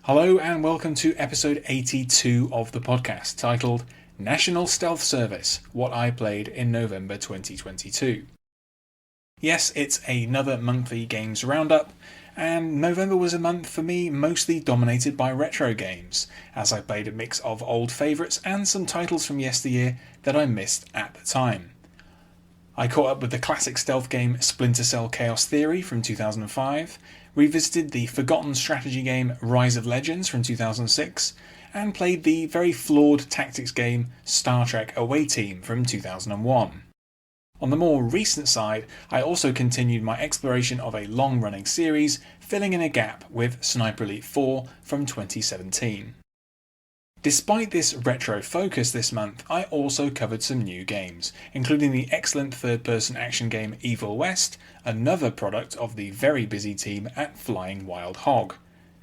Hello and welcome to episode 82 of the podcast, titled National Stealth Service, What I Played in November 2022. Yes, it's another monthly games roundup, and November was a month for me mostly dominated by retro games, as I played a mix of old favourites and some titles from yesteryear that I missed at the time. I caught up with the classic stealth game Splinter Chaos Theory from 2005, revisited the forgotten strategy game Rise of Legends from 2006, and played the very flawed tactics game Star Trek Away Team from 2001. On the more recent side, I also continued my exploration of a long-running series, filling in a gap with Sniper Elite 4 from 2017. Despite this retro focus this month, I also covered some new games, including the excellent third-person action game Evil West, another product of the very busy team at Flying Wild Hog.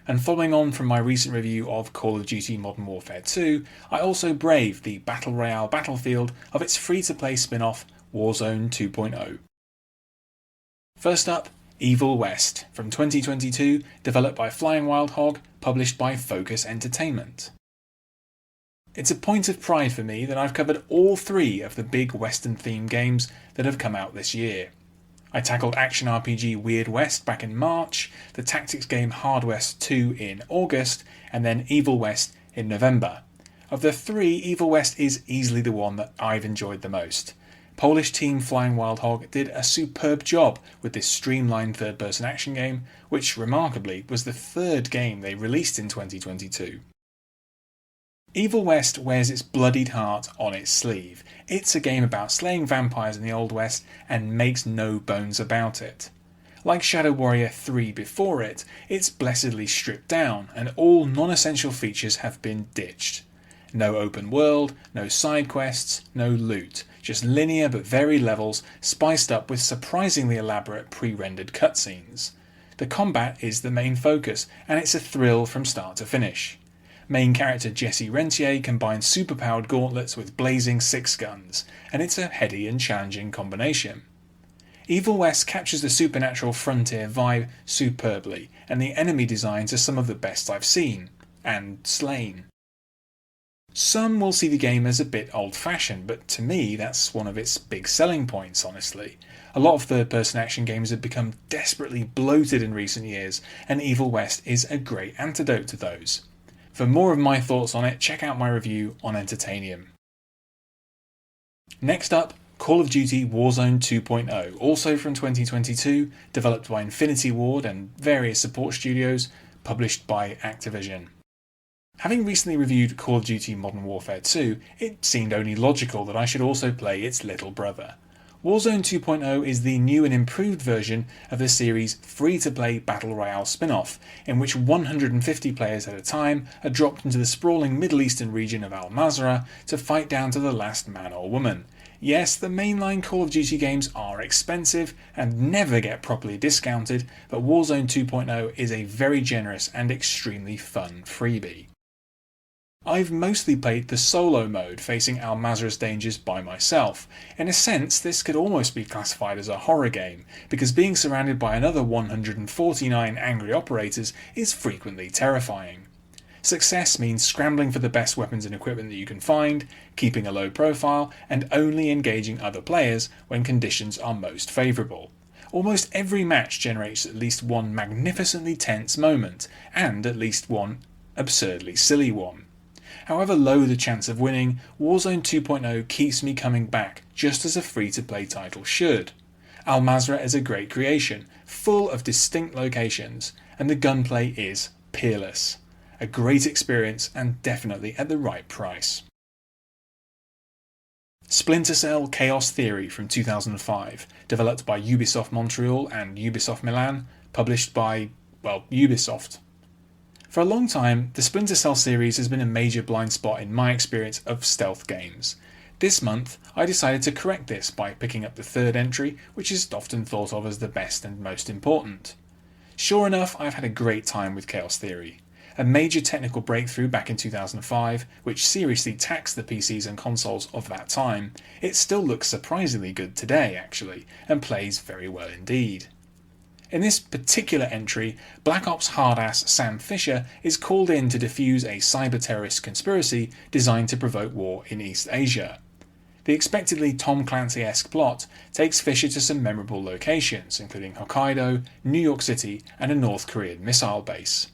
And following on from my recent review of Call of Duty Modern Warfare 2, I also braved the Battle Royale battlefield of its free-to-play spin-off Warzone 2.0. First up, Evil West, from 2022, developed by Flying Wild Hog, published by Focus Entertainment. It's a point of pride for me that I've covered all three of the big Western-themed games that have come out this year. I tackled action RPG Weird West back in March, the tactics game Hard West 2 in August, and then Evil West in November. Of the three, Evil West is easily the one that I've enjoyed the most. Polish team Flying Wild Hog did a superb job with this streamlined third-person action game, which remarkably was the third game they released in 2022. Evil West wears its bloodied heart on its sleeve. It's a game about slaying vampires in the Old West and makes no bones about it. Like Shadow Warrior 3 before it, it's blessedly stripped down and all non-essential features have been ditched. No open world, no side quests, no loot, just linear but varied levels spiced up with surprisingly elaborate pre-rendered cutscenes. The combat is the main focus and it's a thrill from start to finish. Main character Jesse Rentier combines superpowered gauntlets with blazing six guns, and it's a heady and challenging combination. Evil West captures the supernatural frontier vibe superbly, and the enemy designs are some of the best I've seen, and slain. Some will see the game as a bit old-fashioned, but to me that's one of its big selling points, honestly. A lot of third-person action games have become desperately bloated in recent years, and Evil West is a great antidote to those. For more of my thoughts on it, check out my review on Entertainium. Next up, Call of Duty Warzone 2.0, also from 2022, developed by Infinity Ward and various support studios, published by Activision. Having recently reviewed Call of Duty Modern Warfare 2, it seemed only logical that I should also play its little brother. Warzone 2.0 is the new and improved version of the series' free-to-play Battle Royale spin-off, in which 150 players at a time are dropped into the sprawling Middle Eastern region of Al-Mazrah to fight down to the last man or woman. Yes, the mainline Call of Duty games are expensive and never get properly discounted, but Warzone 2.0 is a very generous and extremely fun freebie. I've mostly played the solo mode, facing Al-Mazrah's dangers by myself. In a sense, this could almost be classified as a horror game, because being surrounded by another 149 angry operators is frequently terrifying. Success means scrambling for the best weapons and equipment that you can find, keeping a low profile, and only engaging other players when conditions are most favourable. Almost every match generates at least one magnificently tense moment, and at least one absurdly silly one. However low the chance of winning, Warzone 2.0 keeps me coming back, just as a free-to-play title should. Al-Mazrah is a great creation, full of distinct locations, and the gunplay is peerless. A great experience and definitely at the right price. Splinter Chaos Theory from 2005, developed by Ubisoft Montreal and Ubisoft Milan, published by, Ubisoft. For a long time, the Splinter Cell series has been a major blind spot in my experience of stealth games. This month, I decided to correct this by picking up the third entry, which is often thought of as the best and most important. Sure enough, I've had a great time with Chaos Theory. A major technical breakthrough back in 2005, which seriously taxed the PCs and consoles of that time, it still looks surprisingly good today, actually, and plays very well indeed. In this particular entry, Black Ops hardass Sam Fisher is called in to defuse a cyber-terrorist conspiracy designed to provoke war in East Asia. The expectedly Tom Clancy-esque plot takes Fisher to some memorable locations, including Hokkaido, New York City, and a North Korean missile base.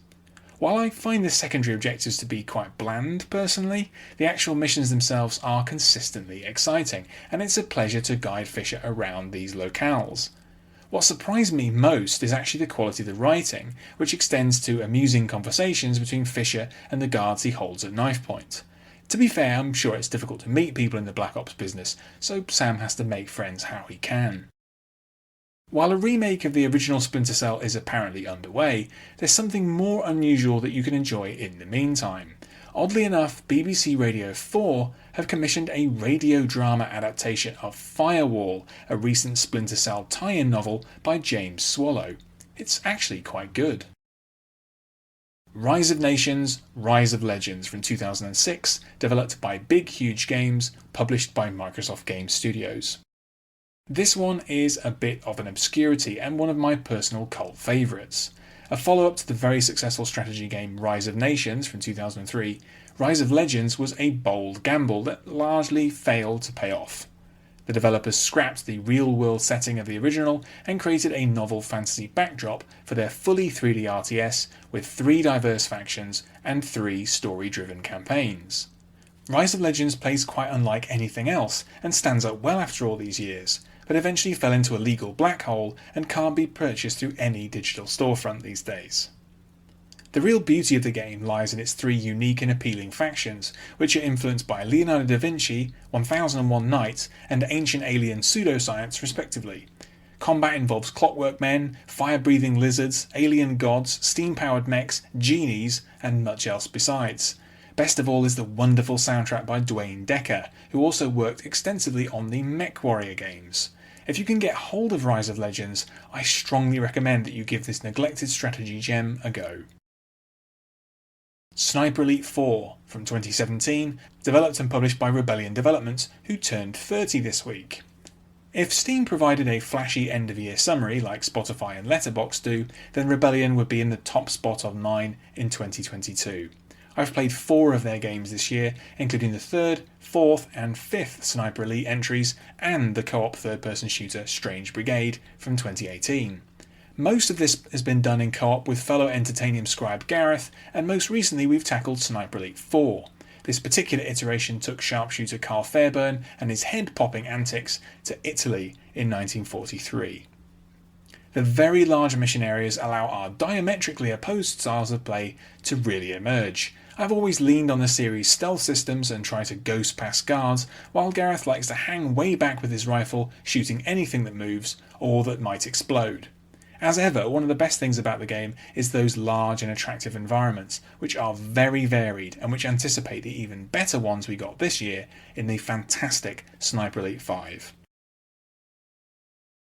While I find the secondary objectives to be quite bland personally, the actual missions themselves are consistently exciting, and it's a pleasure to guide Fisher around these locales. What surprised me most is actually the quality of the writing, which extends to amusing conversations between Fisher and the guards he holds at knife point. To be fair, I'm sure it's difficult to meet people in the Black Ops business, so Sam has to make friends how he can. While a remake of the original Splinter Cell is apparently underway, there's something more unusual that you can enjoy in the meantime. Oddly enough, BBC Radio 4 have commissioned a radio drama adaptation of Firewall, a recent Splinter Cell tie-in novel by James Swallow. It's actually quite good. Rise of Nations, Rise of Legends from 2006, developed by Big Huge Games, published by Microsoft Game Studios. This one is a bit of an obscurity and one of my personal cult favourites. A follow-up to the very successful strategy game Rise of Nations from 2003, Rise of Legends was a bold gamble that largely failed to pay off. The developers scrapped the real-world setting of the original and created a novel fantasy backdrop for their fully 3D RTS with 3 diverse factions and 3 story-driven campaigns. Rise of Legends plays quite unlike anything else and stands up well after all these years, but eventually fell into a legal black hole and can't be purchased through any digital storefront these days. The real beauty of the game lies in its 3 unique and appealing factions, which are influenced by Leonardo da Vinci, 1001 Nights, and ancient alien pseudoscience respectively. Combat involves clockwork men, fire-breathing lizards, alien gods, steam-powered mechs, genies, and much else besides. Best of all is the wonderful soundtrack by Dwayne Decker, who also worked extensively on the MechWarrior games. If you can get hold of Rise of Legends, I strongly recommend that you give this neglected strategy gem a go. Sniper Elite 4 from 2017, developed and published by Rebellion Developments, who turned 30 this week. If Steam provided a flashy end-of-year summary like Spotify and Letterboxd do, then Rebellion would be in the top spot of 9 in 2022. I've played 4 of their games this year, including the 3rd, 4th and 5th Sniper Elite entries and the co-op third-person shooter Strange Brigade from 2018. Most of this has been done in co-op with fellow Entertainium scribe Gareth, and most recently we've tackled Sniper Elite 4. This particular iteration took sharpshooter Carl Fairburn and his head-popping antics to Italy in 1943. The very large mission areas allow our diametrically opposed styles of play to really emerge. I've always leaned on the series' stealth systems and try to ghost past guards, while Gareth likes to hang way back with his rifle, shooting anything that moves or that might explode. As ever, one of the best things about the game is those large and attractive environments, which are very varied and which anticipate the even better ones we got this year in the fantastic Sniper Elite 5.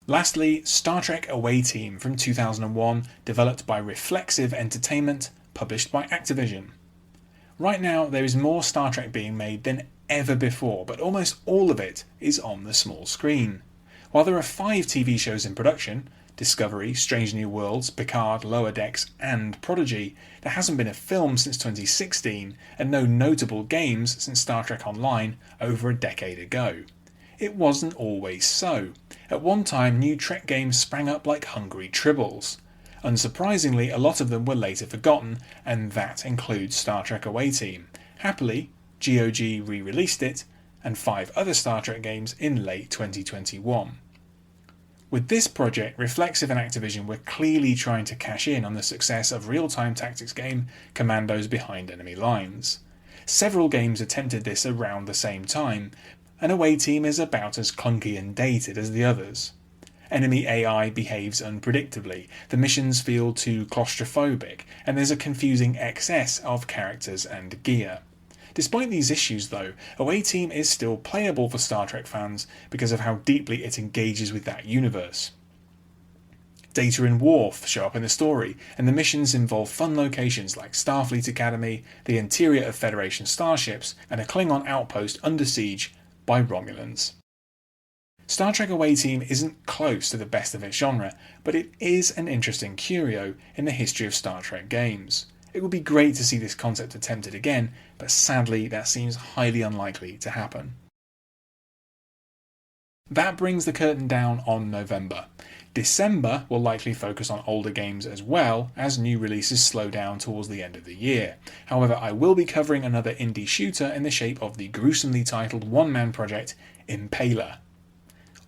Lastly, Star Trek Away Team from 2001, developed by Reflexive Entertainment, published by Activision. Right now, there is more Star Trek being made than ever before, but almost all of it is on the small screen. While there are 5 TV shows in production, Discovery, Strange New Worlds, Picard, Lower Decks and Prodigy, there hasn't been a film since 2016 and no notable games since Star Trek Online over a decade ago. It wasn't always so. At one time, new Trek games sprang up like hungry tribbles. Unsurprisingly, a lot of them were later forgotten, and that includes Star Trek Away Team. Happily, GOG re-released it, and 5 other Star Trek games in late 2021. With this project, Reflexive and Activision were clearly trying to cash in on the success of real-time tactics game Commandos Behind Enemy Lines. Several games attempted this around the same time, and Away Team is about as clunky and dated as the others. Enemy AI behaves unpredictably, the missions feel too claustrophobic, and there's a confusing excess of characters and gear. Despite these issues though, Away Team is still playable for Star Trek fans because of how deeply it engages with that universe. Data and Worf show up in the story, and the missions involve fun locations like Starfleet Academy, the interior of Federation starships, and a Klingon outpost under siege by Romulans. Star Trek Away Team isn't close to the best of its genre, but it is an interesting curio in the history of Star Trek games. It would be great to see this concept attempted again, but sadly that seems highly unlikely to happen. That brings the curtain down on November. December will likely focus on older games as well, as new releases slow down towards the end of the year. However, I will be covering another indie shooter in the shape of the gruesomely titled one-man project Impaler.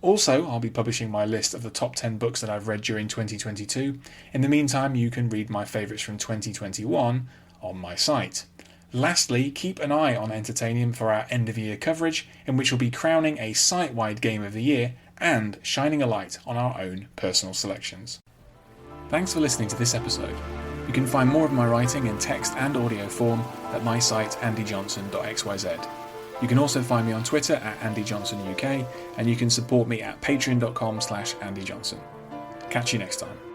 Also, I'll be publishing my list of the top 10 books that I've read during 2022. In the meantime, you can read my favourites from 2021 on my site. Lastly, keep an eye on Entertainium for our end-of-year coverage, in which we'll be crowning a site-wide Game of the Year and shining a light on our own personal selections. Thanks for listening to this episode. You can find more of my writing in text and audio form at my site andyjohnson.xyz. You can also find me on Twitter at AndyJohnsonUK, and you can support me at patreon.com/AndyJohnson. Catch you next time.